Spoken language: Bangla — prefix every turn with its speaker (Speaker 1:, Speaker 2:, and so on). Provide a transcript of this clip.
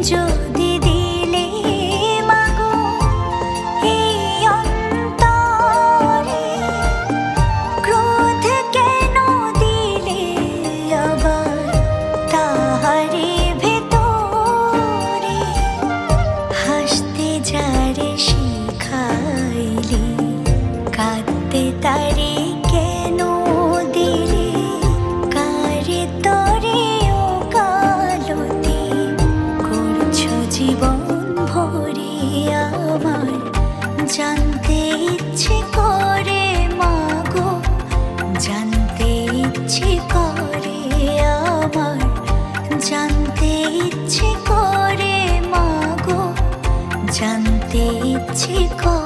Speaker 1: যদি দিলে মাগো এই অন্তরে, ক্রোধ কেন দিলে আবার তাহারে ভেতরে, হাসতে যারে শিখাইলে কাঁদতে তারে কেন দিলে, কারে তরে ও কালতি করছো জীবন ভরে আমার, জানতে ইচ্ছে করে মাগো, জানতে ইচ্ছে করে আমার, জানতে ইচ্ছে করে মাগো, জানতে ইচ্ছে করে।